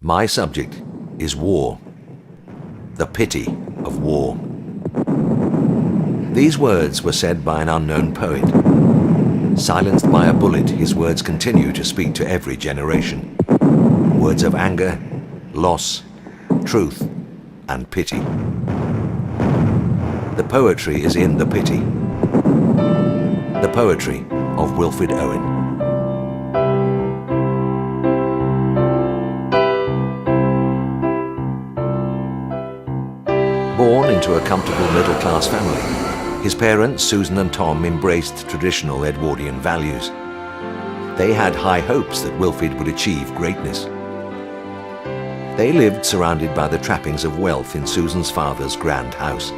My subject is war, the pity of war. These words were said by an unknown poet. Silenced by a bullet, his words continue to speak to every generation. Words of anger, loss, truth, and pity. The poetry is in the pity. The poetry of Wilfred Owen. Born into a comfortable middle-class family, his parents, Susan and Tom, embraced traditional Edwardian values. They had high hopes that Wilfred would achieve greatness. They lived surrounded by the trappings of wealth in Susan's father's grand house.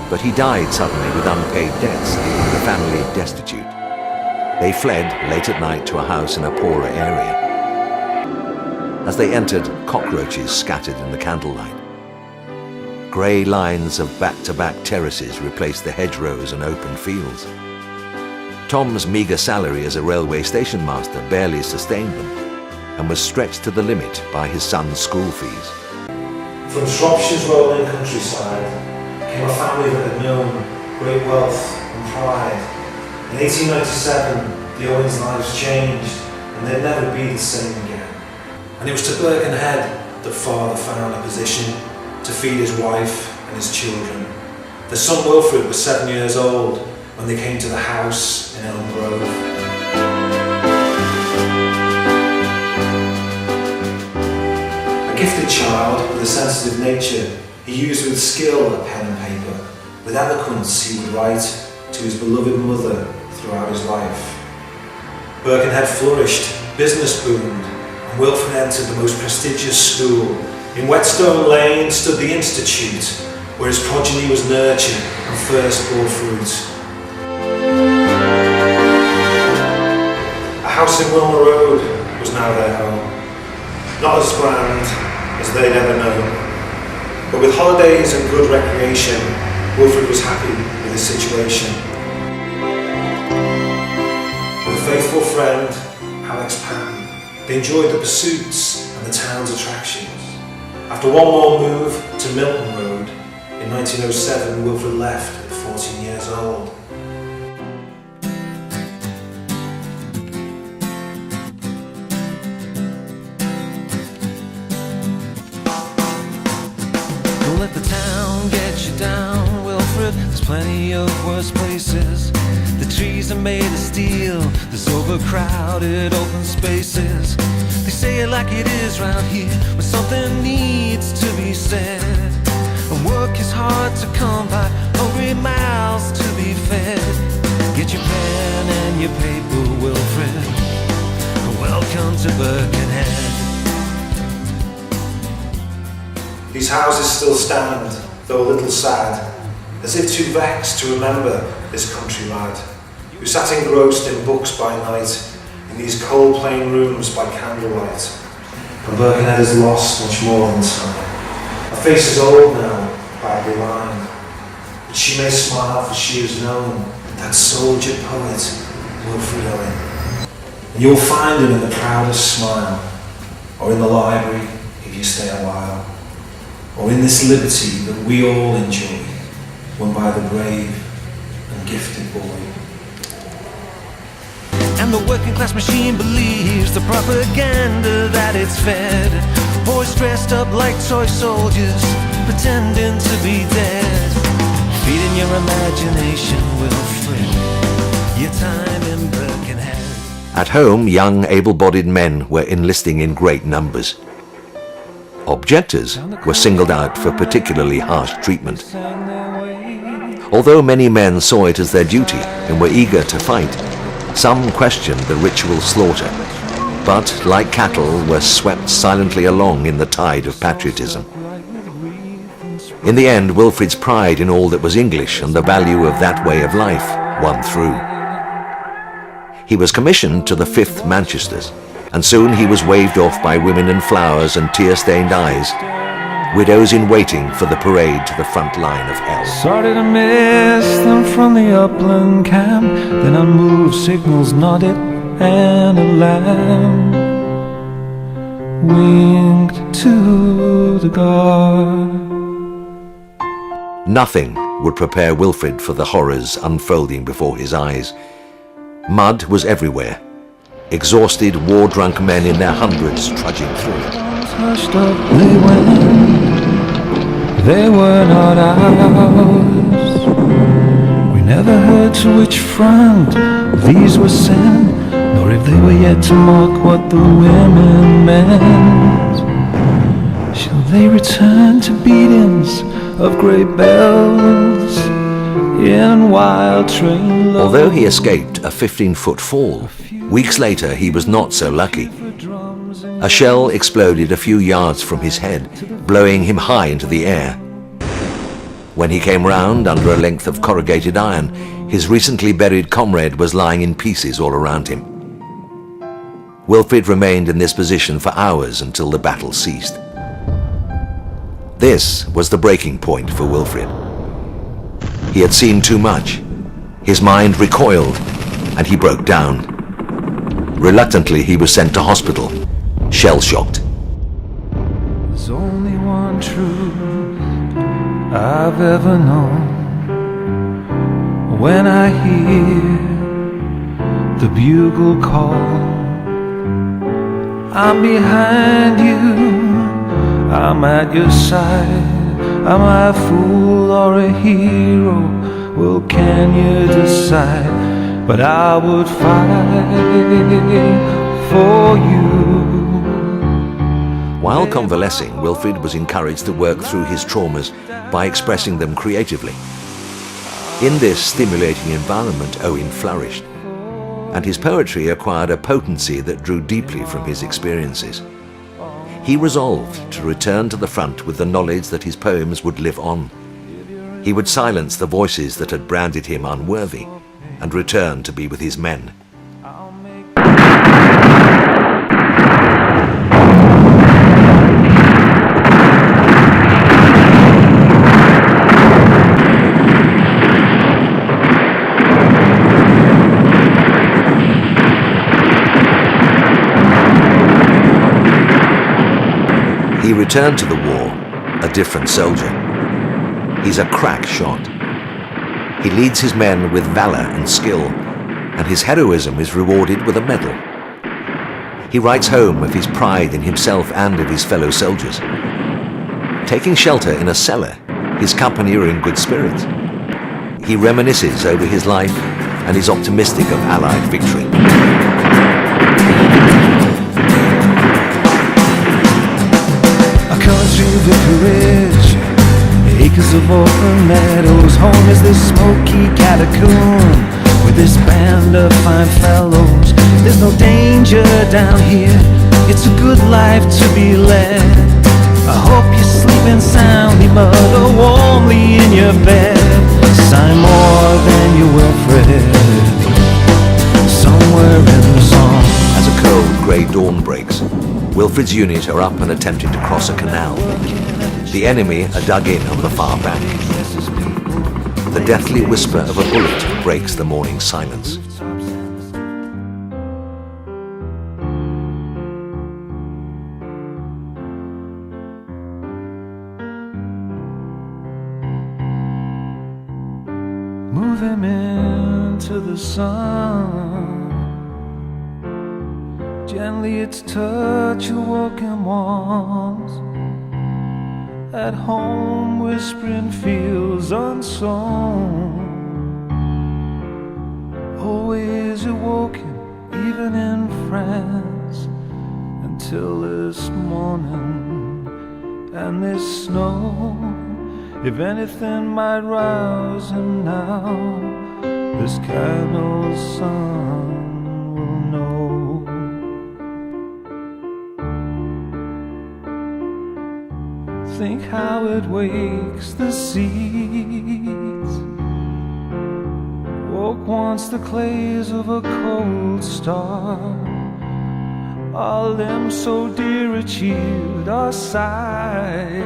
But he died suddenly with unpaid debts, leaving the family destitute. They fled late at night to a house in a poorer area. As they entered, cockroaches scattered in the candlelight. Grey lines of back-to-back terraces replaced the hedgerows and open fields. Tom's meagre salary as a railway station master barely sustained them, and was stretched to the limit by his son's school fees. From Shropshire's rolling countryside came a family that had known great wealth and pride. In 1897, the Owens' lives changed, and they'd never be the same again. And it was to Birkenhead that father found a position to feed his wife and his children. Their son Wilfred was 7 years old when they came to the house in Elm Grove. A gifted child with a sensitive nature, he used with skill a pen and paper. With eloquence he would write to his beloved mother throughout his life. Birkenhead flourished, business boomed, and Wilfred entered the most prestigious school. In Whetstone Lane stood the Institute, where his progeny was nurtured and first bore fruit. A house in Wilmer Road was now their home, not as grand as they'd ever known. But with holidays and good recreation, Wilfred was happy with his situation. With a faithful friend, Alex Patton, they enjoyed the pursuits and the town's attractions. After one more move to Milton Road, in 1907 Wilfred left at 14 years old. Don't let the town get you down, Wilfred. There's plenty of worse places. The trees are made of steel. There's overcrowded open spaces. They say it like it is round here, when something needs to be said. And work is hard to come by, hungry mouths to be fed. Get your pen and your paper, Wilfred. Welcome to Birkenhead. These houses still stand, though a little sad, as if too vexed to remember this country lad, who sat engrossed in books by night, in these cold plain rooms by candlelight. And Birkenhead has lost much more than time. Her face is old now, badly lined, but she may smile, for she has known that soldier poet, Wilfred Owen. And you'll find him in the proudest smile, or in the library if you stay a while, or in this liberty that we all enjoy, won by the brave and gifted boy. And the working class machine believes the propaganda that it's fed. Boys dressed up like toy soldiers, pretending to be dead. Feeding your imagination, Wilfred, your time in Birkenhead. At home, young, able-bodied men were enlisting in great numbers. Objectors were singled out for particularly harsh treatment. Although many men saw it as their duty and were eager to fight, some questioned the ritual slaughter, but, like cattle, were swept silently along in the tide of patriotism. In the end, Wilfred's pride in all that was English and the value of that way of life won through. He was commissioned to the 5th Manchesters, and soon he was waved off by women in flowers and tear-stained eyes, widows in waiting for the parade to the front line of hell. Started to miss them from the upland camp, then unmoved signals nodded and a lamb winked to the guard. Nothing would prepare Wilfred for the horrors unfolding before his eyes. Mud was everywhere. Exhausted, war-drunk men in their hundreds trudging through it. Hushed up they went, they were not ours. We never heard to which front these were sent, nor if they were yet to mark what the women meant. Shall they return to beatings of great bells in wild train low? Although he escaped a 15-foot fall, weeks later he was not so lucky. A shell exploded a few yards from his head, blowing him high into the air. When he came round under a length of corrugated iron, his recently buried comrade was lying in pieces all around him. Wilfred remained in this position for hours until the battle ceased. This was the breaking point for Wilfred. He had seen too much. His mind recoiled, and he broke down. Reluctantly, he was sent to hospital, shell-shocked. There's only one truth I've ever known. When I hear the bugle call, I'm behind you, I'm at your side. Am I a fool or a hero? Well, can you decide? But I would fight for you. While convalescing, Wilfred was encouraged to work through his traumas by expressing them creatively. In this stimulating environment, Owen flourished, and his poetry acquired a potency that drew deeply from his experiences. He resolved to return to the front with the knowledge that his poems would live on. He would silence the voices that had branded him unworthy and return to be with his men. He returned to the war a different soldier. He's a crack shot. He leads his men with valor and skill, and his heroism is rewarded with a medal. He writes home of his pride in himself and of his fellow soldiers. Taking shelter in a cellar, his company are in good spirits. He reminisces over his life and is optimistic of Allied victory. Vicarage, acres of open meadows. Home is this smoky catacomb with this band of fine fellows. There's no danger down here, it's a good life to be led. I hope you're sleeping soundly, mother, warmly in your bed. Sign more than you Wilfred, somewhere in the song. As a cold grey dawn breaks, Wilfred's unit are up and attempting to cross a canal. The enemy are dug in on the far bank. The deathly whisper of a bullet breaks the morning silence. Move him into the sun. Gently its touch awoken once. At home whispering fields unsown. Always awoken, even in France. Until this morning and this snow. If anything might rouse him now, this candle's sun will know. Think how it wakes the seeds. Woke once the clays of a cold star. Our limbs so dear achieved our sights.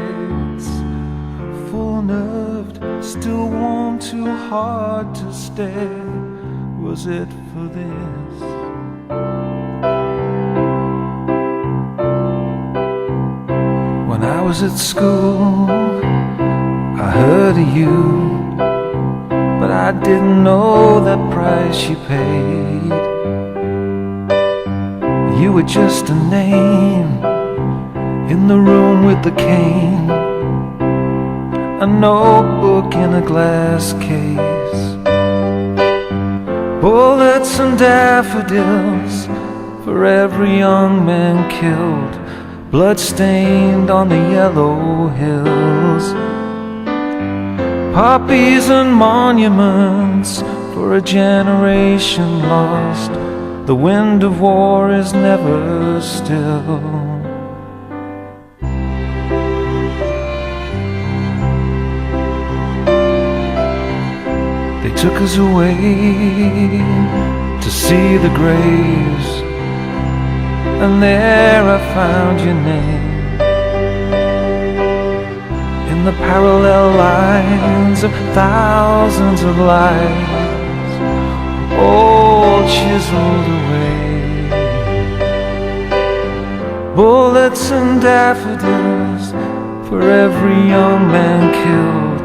Full-nerved, still warm, too hard to stare. Was it for this? I was at school, I heard of you, but I didn't know the price you paid. You were just a name in the room with the cane, a notebook in a glass case. Bullets and daffodils for every young man killed, blood-stained on the yellow hills. Poppies and monuments for a generation lost. The wind of war is never still. They took us away to see the graves, and there I found your name in the parallel lines of thousands of lives, all chiseled away. Bullets and daffodils for every young man killed,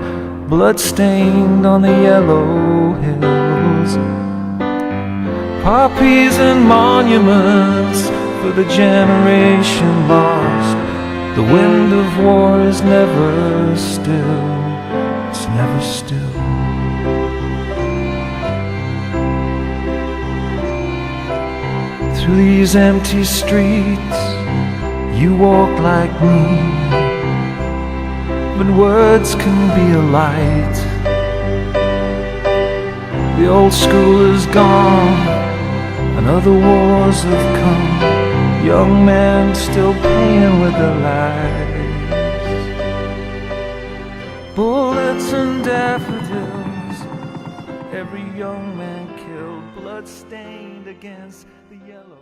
blood-stained on the yellow hills. Poppies and monuments for the generation lost. The wind of war is never still, it's never still. Through these empty streets you walk like me, but words can be a light. The old school is gone and other wars have come, young men still playing with their lives. Bullets and daffodils, every young man killed, blood stained against the yellow.